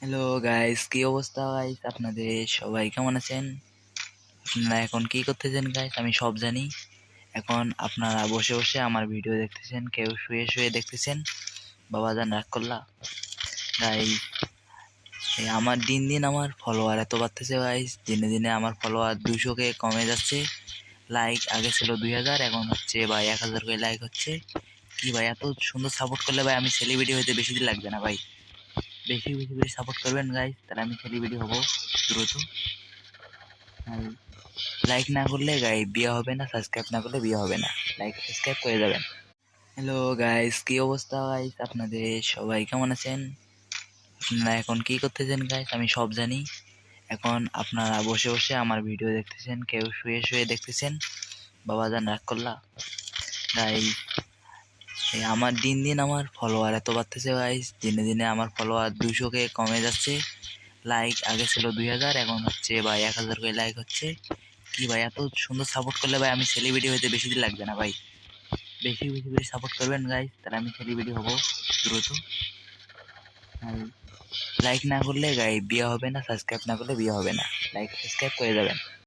Hello guys, কি অবস্থা guys? আপনাদের সবাই কেমন আছেন? আপনারা এখন কি করতেছেন গাইস? আমি সব জানি। এখন আপনারা বসে বসে আমার ভিডিও দেখতেছেন, কেউ শুয়ে শুয়ে দেখতেছেন। বাবাজান রাগ করলা গাইস। আমার দিন দিন আমার ফলোয়ার এত বাড়তেছে গাইস, দিনে দিনে আমার ফলোয়ার 200 কে কমে যাচ্ছে। লাইক আগে ছিল 2000, এখন হচ্ছে ভাই 1000 করে লাইক হচ্ছে। কি ভাই, এত সুন্দর সাপোর্ট করলে ভাই আমি সেলিব্রিটি হইতে বেশি দিন লাগবে না ভাই। বেশি বেশি বেশি সাপোর্ট করবেন গাইস, তাহলে আমি সেলিব্রিটি হব দ্রুত। লাইক না করলে গাই বিয়ে হবে না, সাবস্ক্রাইব না করলে বিয়ে হবে না। লাইক সাবস্ক্রাইব করে যাবেন। হ্যালো গাইস, কি অবস্থা গাইস? আপনাদের সবাই কেমন আছেন? আপনারা এখন কি করতেছেন গাইস? আমি সব জানি। এখন আপনারা বসে বসে আমার ভিডিও দেখতেছেন, কেউ শুয়ে শুয়ে দেখতেছেন। বাবাজান রাগ করলা গাইস। আমার দিন দিন আমার ফলোয়ার এত বাড়তেছে গাইস, দিনে দিনে আমার ফলোয়ার 200 কে কমে যাচ্ছে। লাইক আগে ছিল 2000, এখন হচ্ছে ভাই 1000 করে লাইক হচ্ছে। কি ভাই, এত সুন্দর সাপোর্ট করলে ভাই আমি সেলিব্রিটি হইতে বেশি দিন লাগবে না ভাই। বেশি বেশি বেশি সাপোর্ট করবেন গাইস, তাহলে আমি সেলিব্রিটি হব দ্রুত। লাইক না করলে গাই বিয়ে হবে না, সাবস্ক্রাইব না করলে বিয়ে হবে না। লাইক সাবস্ক্রাইব করে যাবেন।